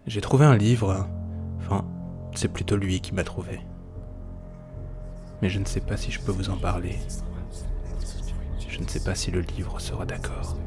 J'ai trouvé un livre, enfin, c'est plutôt lui qui m'a trouvé. Mais je ne sais pas si je peux vous en parler. Je ne sais pas si le livre sera d'accord.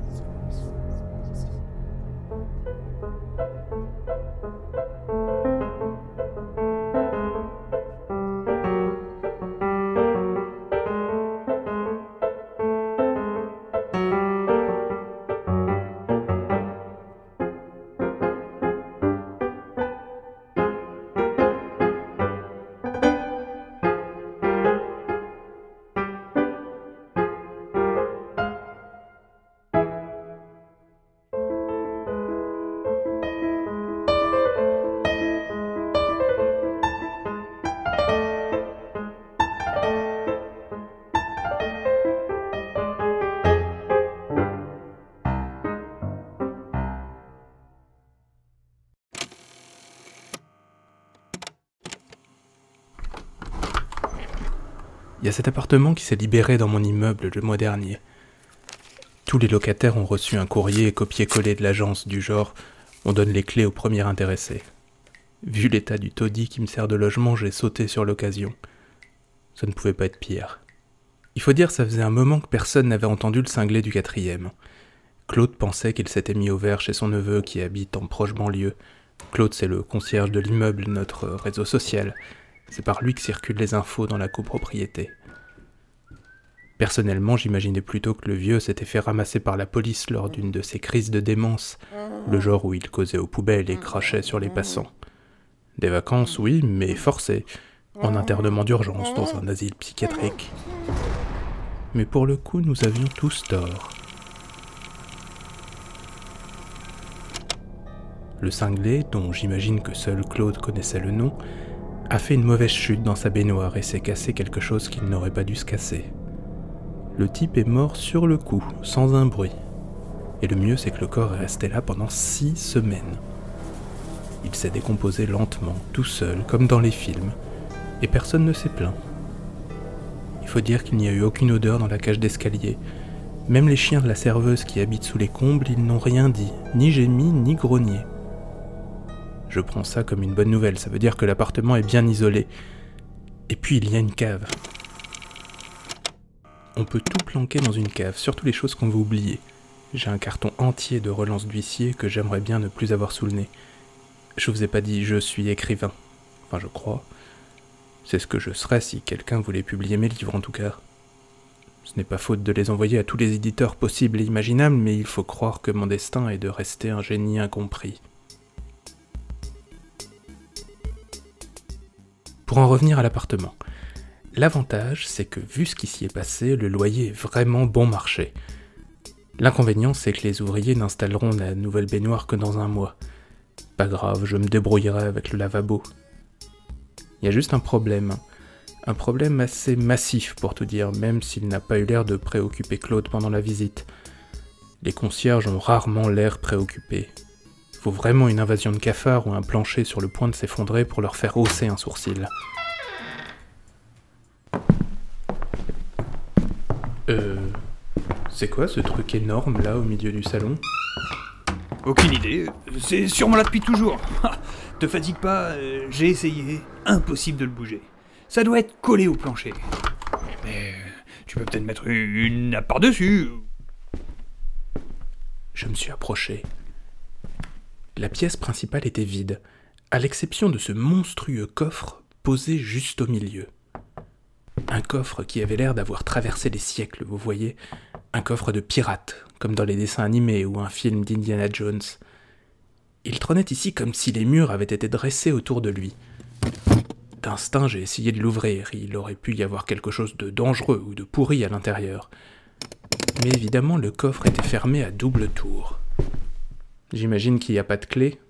Il y a cet appartement qui s'est libéré dans mon immeuble le mois dernier. Tous les locataires ont reçu un courrier copié-collé de l'agence du genre « On donne les clés au premier intéressé ». Vu l'état du taudis qui me sert de logement, j'ai sauté sur l'occasion. Ça ne pouvait pas être pire. Il faut dire, ça faisait un moment que personne n'avait entendu le cinglé du 4e. Claude pensait qu'il s'était mis au vert chez son neveu qui habite en proche banlieue. Claude, c'est le concierge de l'immeuble, notre réseau social. C'est par lui que circulent les infos dans la copropriété. Personnellement, j'imaginais plutôt que le vieux s'était fait ramasser par la police lors d'une de ses crises de démence, le genre où il causait aux poubelles et crachait sur les passants. Des vacances, oui, mais forcées, en internement d'urgence dans un asile psychiatrique. Mais pour le coup, nous avions tous tort. Le cinglé, dont j'imagine que seul Claude connaissait le nom, a fait une mauvaise chute dans sa baignoire et s'est cassé quelque chose qu'il n'aurait pas dû se casser. Le type est mort sur le coup, sans un bruit. Et le mieux, c'est que le corps est resté là pendant 6 semaines. Il s'est décomposé lentement, tout seul, comme dans les films, et personne ne s'est plaint. Il faut dire qu'il n'y a eu aucune odeur dans la cage d'escalier. Même les chiens de la serveuse qui habitent sous les combles, ils n'ont rien dit, ni gémi, ni grogné. Je prends ça comme une bonne nouvelle, ça veut dire que l'appartement est bien isolé. Et puis il y a une cave. On peut tout planquer dans une cave, surtout les choses qu'on veut oublier. J'ai un carton entier de relance d'huissier que j'aimerais bien ne plus avoir sous le nez. Je vous ai pas dit, je suis écrivain. Enfin, je crois. C'est ce que je serais si quelqu'un voulait publier mes livres, en tout cas. Ce n'est pas faute de les envoyer à tous les éditeurs possibles et imaginables, mais il faut croire que mon destin est de rester un génie incompris. Pour en revenir à l'appartement, l'avantage, c'est que vu ce qui s'y est passé, le loyer est vraiment bon marché. L'inconvénient, c'est que les ouvriers n'installeront la nouvelle baignoire que dans un mois. Pas grave, je me débrouillerai avec le lavabo. Il y a juste un problème assez massif pour tout dire, même s'il n'a pas eu l'air de préoccuper Claude pendant la visite. Les concierges ont rarement l'air préoccupés. Il faut vraiment une invasion de cafards ou un plancher sur le point de s'effondrer pour leur faire hausser un sourcil. C'est quoi ce truc énorme là au milieu du salon ? Aucune idée, c'est sûrement là depuis toujours. Te fatigue pas, j'ai essayé, impossible de le bouger. Ça doit être collé au plancher. Mais tu peux peut-être mettre une nappe par-dessus. Je me suis approché. La pièce principale était vide, à l'exception de ce monstrueux coffre posé juste au milieu. Un coffre qui avait l'air d'avoir traversé les siècles, vous voyez, un coffre de pirate, comme dans les dessins animés ou un film d'Indiana Jones. Il trônait ici comme si les murs avaient été dressés autour de lui. D'instinct, j'ai essayé de l'ouvrir, il aurait pu y avoir quelque chose de dangereux ou de pourri à l'intérieur. Mais évidemment, le coffre était fermé à double tour. J'imagine qu'il n'y a pas de clé.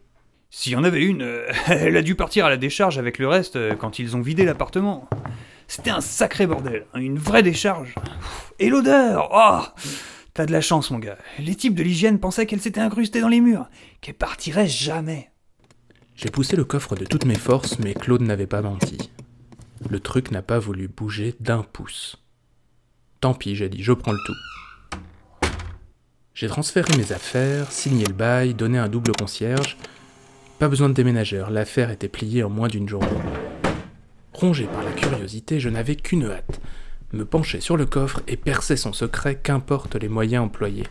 S'il y en avait une, elle a dû partir à la décharge avec le reste quand ils ont vidé l'appartement. C'était un sacré bordel, une vraie décharge. Et l'odeur, oh, t'as de la chance, mon gars. Les types de l'hygiène pensaient qu'elle s'était incrustée dans les murs, qu'elle partirait jamais. J'ai poussé le coffre de toutes mes forces, mais Claude n'avait pas menti. Le truc n'a pas voulu bouger d'un pouce. Tant pis, j'ai dit, je prends le tout. J'ai transféré mes affaires, signé le bail, donné un double concierge, Pas besoin de déménageur, l'affaire était pliée en moins d'une journée. Rongé par la curiosité, je n'avais qu'une hâte, me pencher sur le coffre et percer son secret, qu'importe les moyens employés.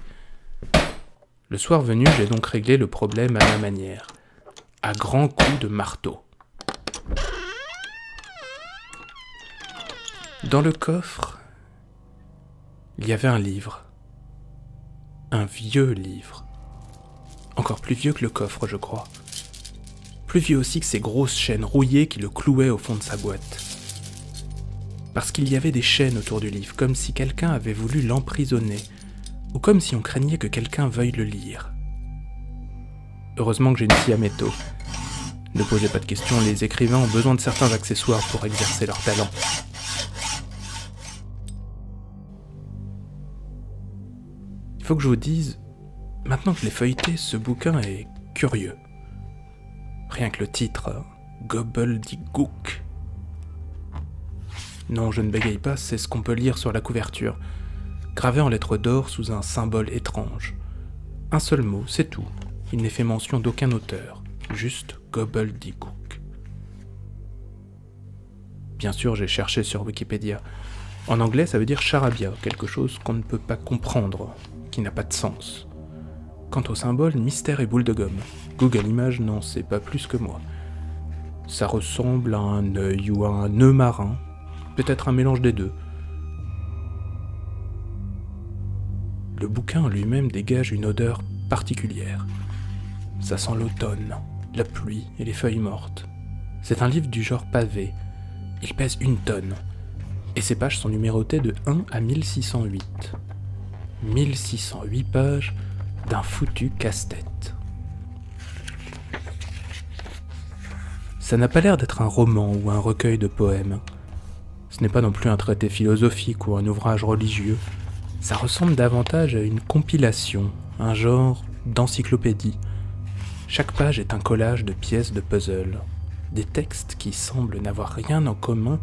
Le soir venu, j'ai donc réglé le problème à ma manière, à grands coups de marteau. Dans le coffre, il y avait un livre. Un vieux livre. Encore plus vieux que le coffre, je crois. Plus vieux aussi que ces grosses chaînes rouillées qui le clouaient au fond de sa boîte. Parce qu'il y avait des chaînes autour du livre, comme si quelqu'un avait voulu l'emprisonner, ou comme si on craignait que quelqu'un veuille le lire. Heureusement que j'ai une scie à métaux. Ne posez pas de questions, les écrivains ont besoin de certains accessoires pour exercer leur talent. Il faut que je vous dise, maintenant que je l'ai feuilleté, ce bouquin est curieux. Rien que le titre, Gobbledygook. Non, je ne bégaye pas, c'est ce qu'on peut lire sur la couverture, gravé en lettres d'or sous un symbole étrange. Un seul mot, c'est tout. Il n'est fait mention d'aucun auteur, juste Gobbledygook. Bien sûr, j'ai cherché sur Wikipédia. En anglais, ça veut dire charabia, quelque chose qu'on ne peut pas comprendre, qui n'a pas de sens. Quant au symbole, mystère et boule de gomme. Google Images n'en sait pas plus que moi. Ça ressemble à un œil ou à un nœud marin, peut-être un mélange des deux. Le bouquin lui-même dégage une odeur particulière. Ça sent l'automne, la pluie et les feuilles mortes. C'est un livre du genre pavé. Il pèse 1 tonne. Et ses pages sont numérotées de 1 à 1608. 1608 pages d'un foutu casse-tête. Ça n'a pas l'air d'être un roman ou un recueil de poèmes. Ce n'est pas non plus un traité philosophique ou un ouvrage religieux. Ça ressemble davantage à une compilation, un genre d'encyclopédie. Chaque page est un collage de pièces de puzzle. Des textes qui semblent n'avoir rien en commun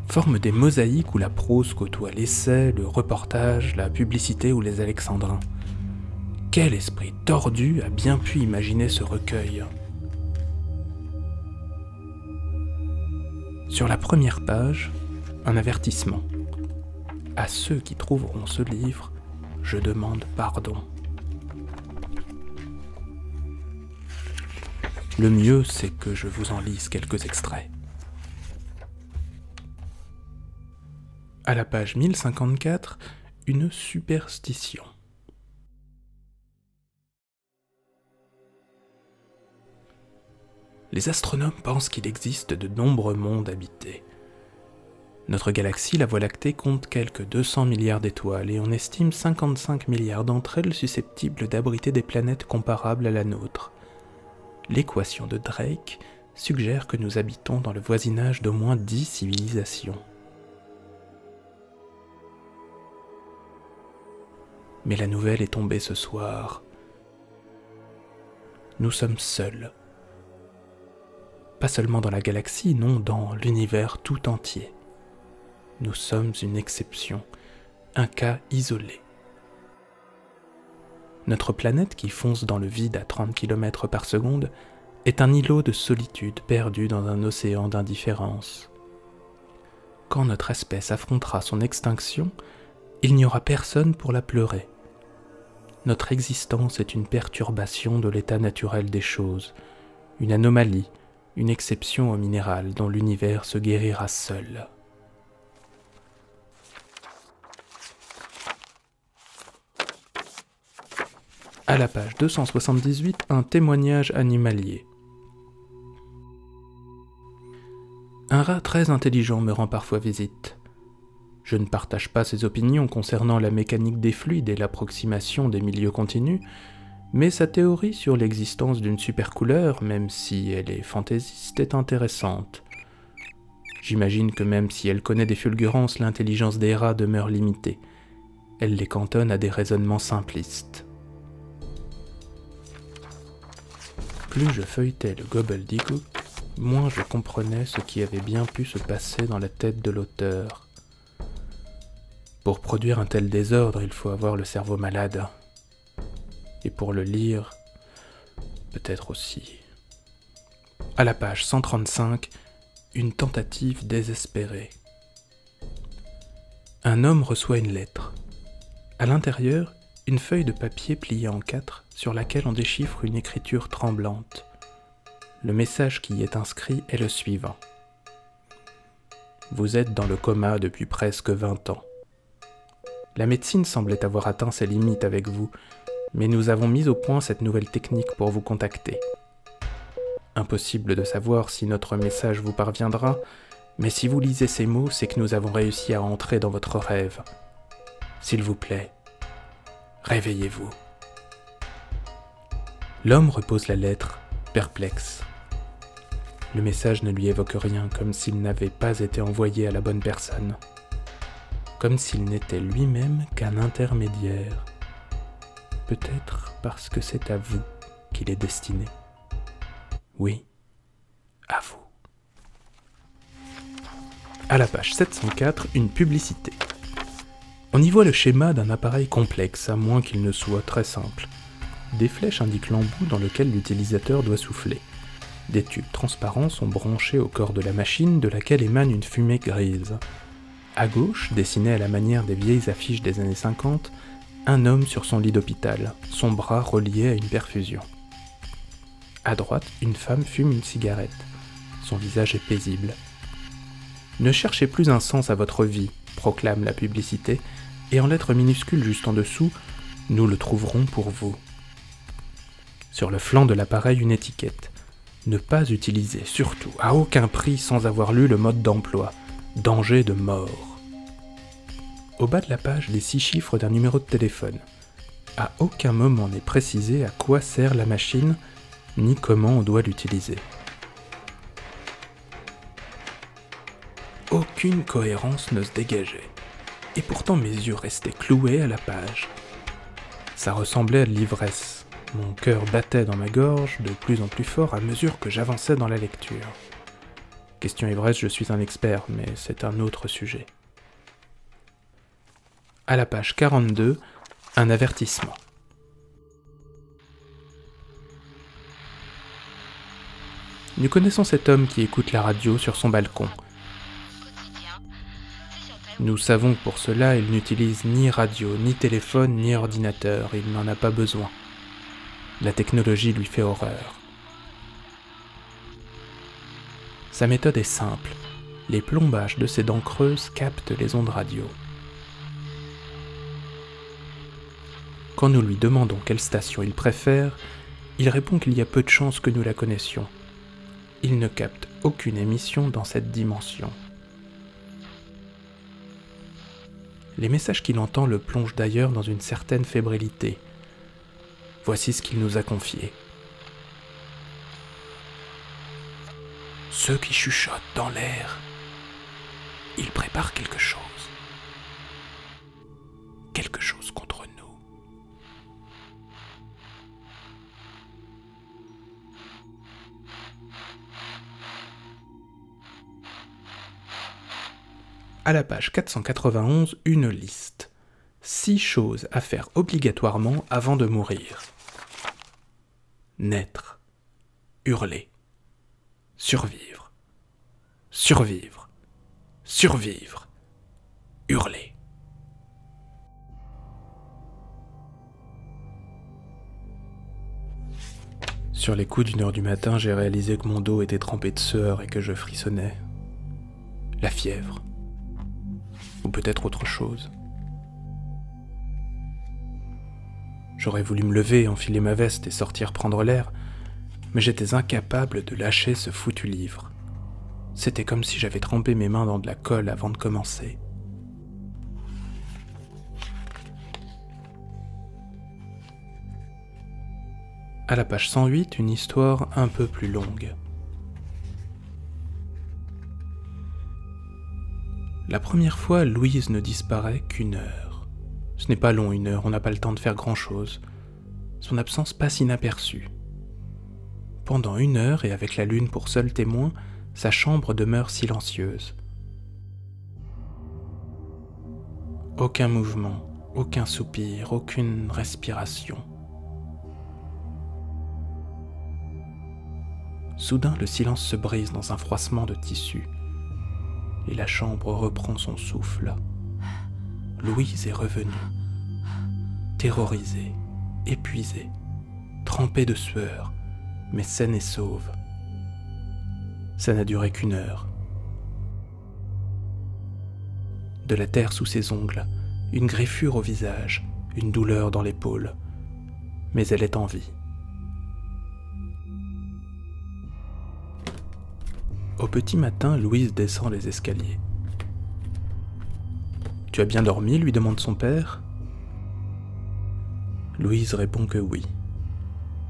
forment des mosaïques où la prose côtoie l'essai, le reportage, la publicité ou les alexandrins. Quel esprit tordu a bien pu imaginer ce recueil? Sur la première page, un avertissement. À ceux qui trouveront ce livre, je demande pardon. Le mieux, c'est que je vous en lise quelques extraits. À la page 1054, une superstition. Les astronomes pensent qu'il existe de nombreux mondes habités. Notre galaxie, la Voie lactée, compte quelques 200 milliards d'étoiles et on estime 55 milliards d'entre elles susceptibles d'abriter des planètes comparables à la nôtre. L'équation de Drake suggère que nous habitons dans le voisinage d'au moins 10 civilisations. Mais la nouvelle est tombée ce soir. Nous sommes seuls. Pas seulement dans la galaxie, non, dans l'univers tout entier. Nous sommes une exception, un cas isolé. Notre planète, qui fonce dans le vide à 30 km par seconde, est un îlot de solitude perdu dans un océan d'indifférence. Quand notre espèce affrontera son extinction, il n'y aura personne pour la pleurer. Notre existence est une perturbation de l'état naturel des choses, une anomalie, une exception au minéral dont l'univers se guérira seul. À la page 278, un témoignage animalier. Un rat très intelligent me rend parfois visite. Je ne partage pas ses opinions concernant la mécanique des fluides et l'approximation des milieux continus, mais sa théorie sur l'existence d'une supercouleur, même si elle est fantaisiste, est intéressante. J'imagine que même si elle connaît des fulgurances, l'intelligence des rats demeure limitée. Elle les cantonne à des raisonnements simplistes. Plus je feuilletais le Gobbledygook, moins je comprenais ce qui avait bien pu se passer dans la tête de l'auteur. Pour produire un tel désordre, il faut avoir le cerveau malade. Et pour le lire, peut-être aussi. À la page 135, une tentative désespérée. Un homme reçoit une lettre. À l'intérieur, une feuille de papier pliée en 4 sur laquelle on déchiffre une écriture tremblante. Le message qui y est inscrit est le suivant. Vous êtes dans le coma depuis presque 20 ans. La médecine semblait avoir atteint ses limites avec vous, mais nous avons mis au point cette nouvelle technique pour vous contacter. Impossible de savoir si notre message vous parviendra, mais si vous lisez ces mots, c'est que nous avons réussi à entrer dans votre rêve. S'il vous plaît, réveillez-vous. L'homme repose la lettre, perplexe. Le message ne lui évoque rien, comme s'il n'avait pas été envoyé à la bonne personne. Comme s'il n'était lui-même qu'un intermédiaire. Peut-être parce que c'est à vous qu'il est destiné. Oui, à vous. À la page 704, une publicité. On y voit le schéma d'un appareil complexe, à moins qu'il ne soit très simple. Des flèches indiquent l'embout dans lequel l'utilisateur doit souffler. Des tubes transparents sont branchés au corps de la machine, de laquelle émane une fumée grise. À gauche, dessiné à la manière des vieilles affiches des années 50, un homme sur son lit d'hôpital, son bras relié à une perfusion. À droite, une femme fume une cigarette. Son visage est paisible. Ne cherchez plus un sens à votre vie, proclame la publicité, et en lettres minuscules juste en dessous, nous le trouverons pour vous. Sur le flanc de l'appareil, une étiquette. Ne pas utiliser, surtout, à aucun prix sans avoir lu le mode d'emploi. Danger de mort. Au bas de la page, les 6 chiffres d'un numéro de téléphone. À aucun moment n'est précisé à quoi sert la machine, ni comment on doit l'utiliser. Aucune cohérence ne se dégageait, et pourtant mes yeux restaient cloués à la page. Ça ressemblait à de l'ivresse. Mon cœur battait dans ma gorge de plus en plus fort à mesure que j'avançais dans la lecture. Question ivresse, je suis un expert, mais c'est un autre sujet. À la page 42, un avertissement. Nous connaissons cet homme qui écoute la radio sur son balcon. Nous savons que pour cela, il n'utilise ni radio, ni téléphone, ni ordinateur. Il n'en a pas besoin. La technologie lui fait horreur. Sa méthode est simple. Les plombages de ses dents creuses captent les ondes radio. Quand nous lui demandons quelle station il préfère, il répond qu'il y a peu de chances que nous la connaissions. Il ne capte aucune émission dans cette dimension. Les messages qu'il entend le plongent d'ailleurs dans une certaine fébrilité. Voici ce qu'il nous a confié. Ceux qui chuchotent dans l'air, ils préparent quelque chose. Quelque chose contre nous. À la page 491, une liste. 6 choses à faire obligatoirement avant de mourir. Naître. Hurler. Survivre. Survivre. Survivre. Hurler. Sur les coups d'1h du matin, j'ai réalisé que mon dos était trempé de sueur et que je frissonnais. La fièvre. Ou peut-être autre chose. J'aurais voulu me lever, enfiler ma veste et sortir prendre l'air, mais j'étais incapable de lâcher ce foutu livre. C'était comme si j'avais trempé mes mains dans de la colle avant de commencer. À la page 108, une histoire un peu plus longue. La première fois, Louise ne disparaît qu'1 heure. Ce n'est pas long, 1 heure, on n'a pas le temps de faire grand-chose. Son absence passe inaperçue. Pendant 1 heure, et avec la lune pour seul témoin, sa chambre demeure silencieuse. Aucun mouvement, aucun soupir, aucune respiration. Soudain, le silence se brise dans un froissement de tissu, et la chambre reprend son souffle. Louise est revenue, terrorisée, épuisée, trempée de sueur, mais saine et sauve. Ça n'a duré qu'1 heure. De la terre sous ses ongles, une griffure au visage, une douleur dans l'épaule, mais elle est en vie. Au petit matin, Louise descend les escaliers. « Tu as bien dormi ?» lui demande son père. Louise répond que oui.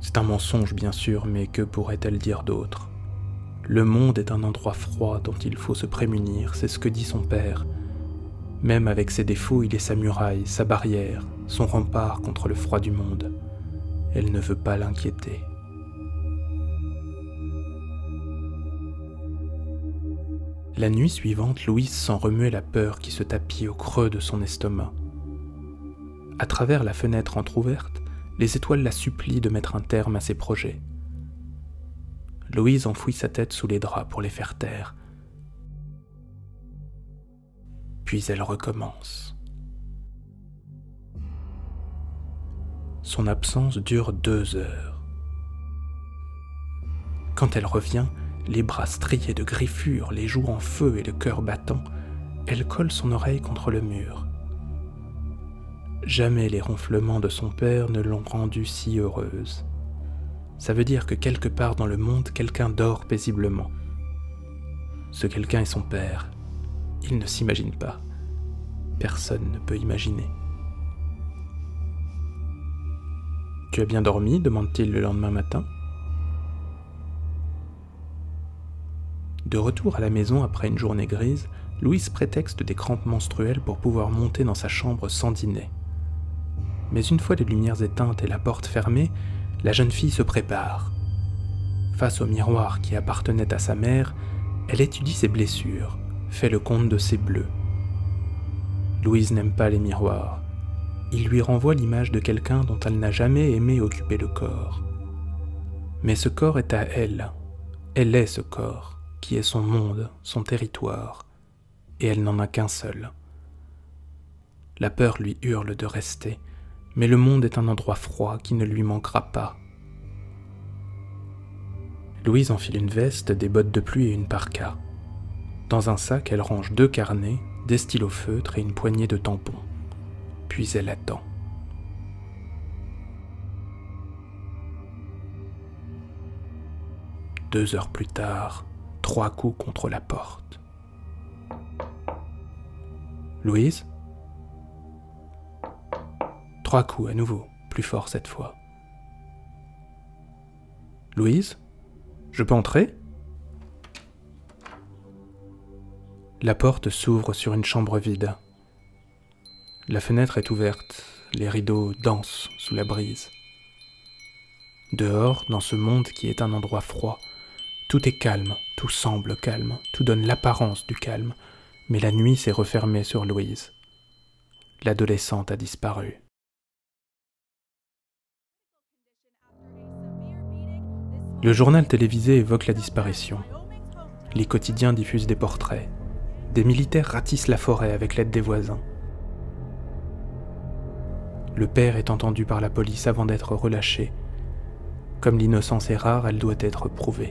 C'est un mensonge bien sûr, mais que pourrait-elle dire d'autre? Le monde est un endroit froid dont il faut se prémunir, c'est ce que dit son père. Même avec ses défauts, il est sa muraille, sa barrière, son rempart contre le froid du monde. Elle ne veut pas l'inquiéter. La nuit suivante, Louise sent remuer la peur qui se tapit au creux de son estomac. À travers la fenêtre entr'ouverte, les étoiles la supplient de mettre un terme à ses projets. Louise enfouit sa tête sous les draps pour les faire taire. Puis elle recommence. Son absence dure 2 heures. Quand elle revient, les bras striés de griffures, les joues en feu et le cœur battant, elle colle son oreille contre le mur. Jamais les ronflements de son père ne l'ont rendue si heureuse. Ça veut dire que quelque part dans le monde, quelqu'un dort paisiblement. Ce quelqu'un est son père. Il ne s'imagine pas. Personne ne peut imaginer. « Tu as bien dormi ?» demande-t-il le lendemain matin. De retour à la maison après une journée grise, Louise prétexte des crampes menstruelles pour pouvoir monter dans sa chambre sans dîner. Mais une fois les lumières éteintes et la porte fermée, la jeune fille se prépare. Face au miroir qui appartenait à sa mère, elle étudie ses blessures, fait le compte de ses bleus. Louise n'aime pas les miroirs. Il lui renvoie l'image de quelqu'un dont elle n'a jamais aimé occuper le corps. Mais ce corps est à elle. Elle est ce corps, qui est son monde, son territoire, et elle n'en a qu'un seul. La peur lui hurle de rester, mais le monde est un endroit froid qui ne lui manquera pas. Louise enfile une veste, des bottes de pluie et une parka. Dans un sac, elle range 2 carnets, des stylos feutres et une poignée de tampons. Puis elle attend. Deux heures plus tard, 3 coups contre la porte. « Louise ?» 3 coups à nouveau, plus fort cette fois. « Louise ? Je peux entrer ?» La porte s'ouvre sur une chambre vide. La fenêtre est ouverte, les rideaux dansent sous la brise. Dehors, dans ce monde qui est un endroit froid, tout est calme, tout semble calme, tout donne l'apparence du calme, mais la nuit s'est refermée sur Louise. L'adolescente a disparu. Le journal télévisé évoque la disparition. Les quotidiens diffusent des portraits. Des militaires ratissent la forêt avec l'aide des voisins. Le père est entendu par la police avant d'être relâché. Comme l'innocence est rare, elle doit être prouvée.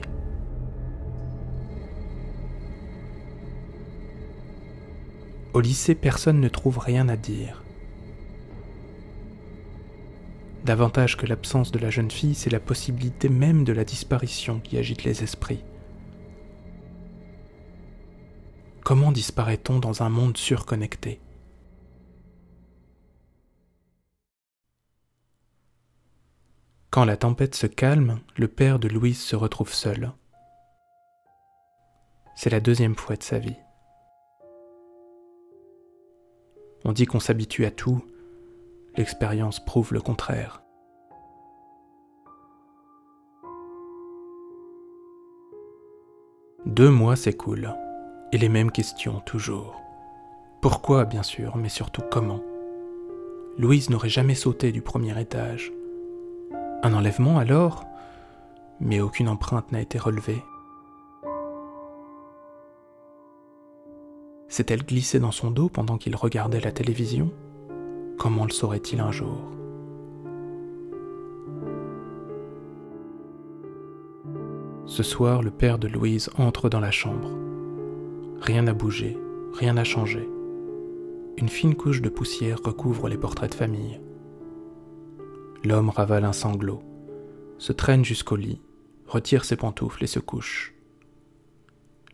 Au lycée, personne ne trouve rien à dire. Davantage que l'absence de la jeune fille, c'est la possibilité même de la disparition qui agite les esprits. Comment disparaît-on dans un monde surconnecté ? Quand la tempête se calme, le père de Louise se retrouve seul. C'est la 2e fois de sa vie. On dit qu'on s'habitue à tout, l'expérience prouve le contraire. « 2 mois s'écoulent, et les mêmes questions toujours. Pourquoi, bien sûr, mais surtout comment ? Louise n'aurait jamais sauté du 1er étage. Un enlèvement alors ? mais aucune empreinte n'a été relevée. S'est-elle glissée dans son dos pendant qu'il regardait la télévision ? Comment le saurait-il un jour ? Ce soir, le père de Louise entre dans la chambre. Rien n'a bougé, rien n'a changé. Une fine couche de poussière recouvre les portraits de famille. L'homme ravale un sanglot, se traîne jusqu'au lit, retire ses pantoufles et se couche.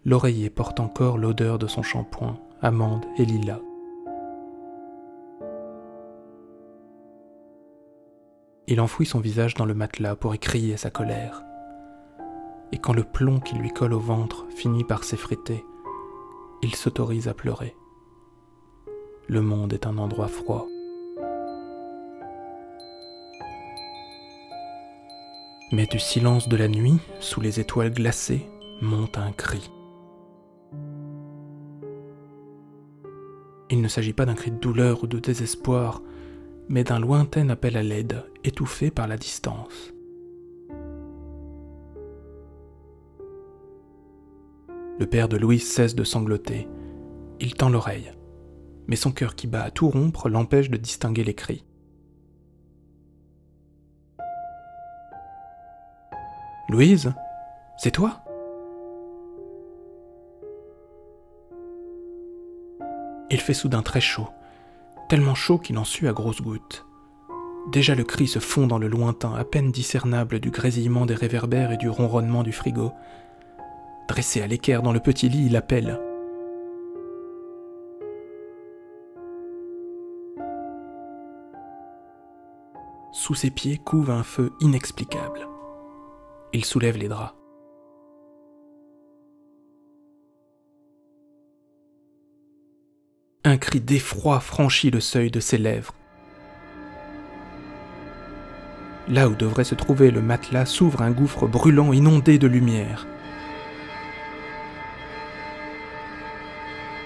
L'oreiller porte encore l'odeur de son shampoing, amande et lilas. Il enfouit son visage dans le matelas pour y crier sa colère. Et quand le plomb qui lui colle au ventre finit par s'effriter, il s'autorise à pleurer. Le monde est un endroit froid. Mais du silence de la nuit, sous les étoiles glacées, monte un cri. Il ne s'agit pas d'un cri de douleur ou de désespoir, mais d'un lointain appel à l'aide, étouffé par la distance. Le père de Louise cesse de sangloter. Il tend l'oreille, mais son cœur qui bat à tout rompre l'empêche de distinguer les cris. « Louise, c'est toi ?» Il fait soudain très chaud, tellement chaud qu'il en sue à grosses gouttes. Déjà le cri se fond dans le lointain, à peine discernable du grésillement des réverbères et du ronronnement du frigo. Dressé à l'équerre dans le petit lit, il appelle. Sous ses pieds couve un feu inexplicable. Il soulève les draps. Un cri d'effroi franchit le seuil de ses lèvres. Là où devrait se trouver le matelas s'ouvre un gouffre brûlant inondé de lumière.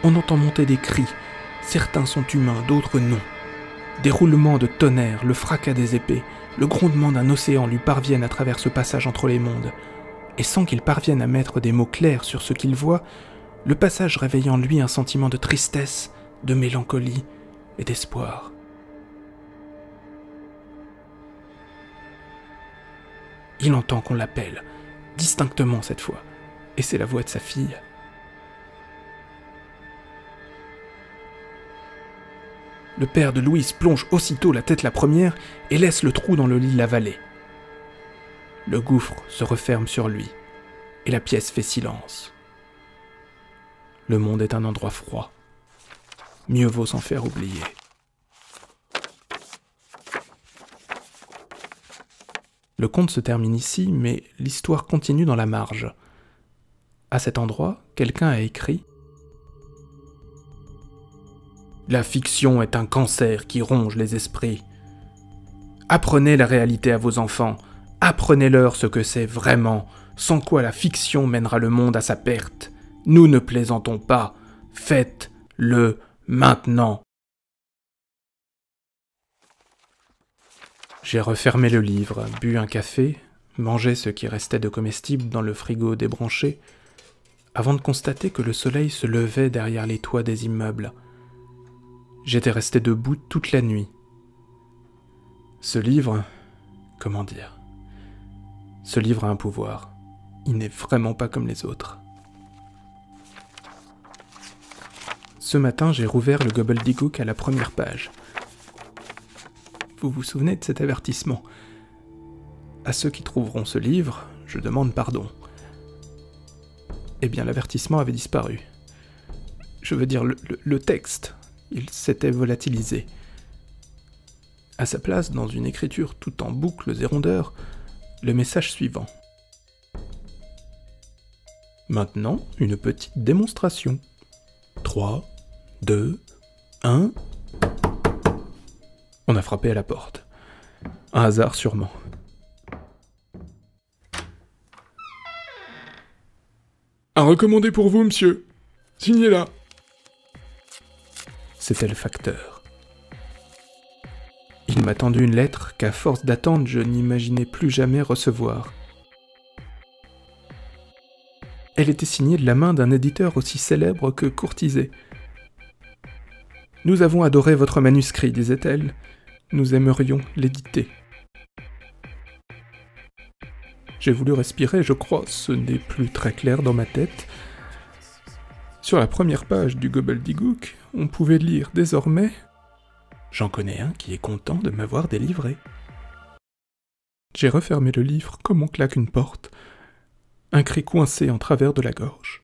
On entend monter des cris, certains sont humains, d'autres non. Des roulements de tonnerre, le fracas des épées, le grondement d'un océan lui parviennent à travers ce passage entre les mondes. Et sans qu'il parvienne à mettre des mots clairs sur ce qu'il voit, le passage réveille en lui un sentiment de tristesse, de mélancolie et d'espoir. Il entend qu'on l'appelle, distinctement cette fois, et c'est la voix de sa fille. Le père de Louise plonge aussitôt la tête la première et laisse le trou dans le lit l'avaler. Le gouffre se referme sur lui, et la pièce fait silence. Le monde est un endroit froid. Mieux vaut s'en faire oublier. Le conte se termine ici, mais l'histoire continue dans la marge. À cet endroit, quelqu'un a écrit « La fiction est un cancer qui ronge les esprits. Apprenez la réalité à vos enfants, apprenez-leur ce que c'est vraiment, sans quoi la fiction mènera le monde à sa perte. Nous ne plaisantons pas, faites-le maintenant. » J'ai refermé le livre, bu un café, mangé ce qui restait de comestible dans le frigo débranché, avant de constater que le soleil se levait derrière les toits des immeubles. J'étais resté debout toute la nuit. Ce livre, comment dire ? Ce livre a un pouvoir. Il n'est vraiment pas comme les autres. Ce matin, j'ai rouvert le gobbledygook à la première page. Vous vous souvenez de cet avertissement ? À ceux qui trouveront ce livre, je demande pardon. Eh bien, l'avertissement avait disparu. Je veux dire, le texte, il s'était volatilisé. À sa place, dans une écriture tout en boucles et rondeurs, le message suivant. Maintenant, une petite démonstration. 3, 2, 1... On a frappé à la porte. Un hasard sûrement. Un recommandé pour vous, monsieur. Signez là. C'était le facteur. Il m'a tendu une lettre qu'à force d'attendre, je n'imaginais plus jamais recevoir. Elle était signée de la main d'un éditeur aussi célèbre que courtisé. « Nous avons adoré votre manuscrit, disait-elle. Nous aimerions l'éditer. » J'ai voulu respirer, je crois, ce n'est plus très clair dans ma tête. Sur la première page du Gobbledygook, on pouvait lire désormais « J'en connais un qui est content de m'avoir délivré. » J'ai refermé le livre comme on claque une porte, un cri coincé en travers de la gorge.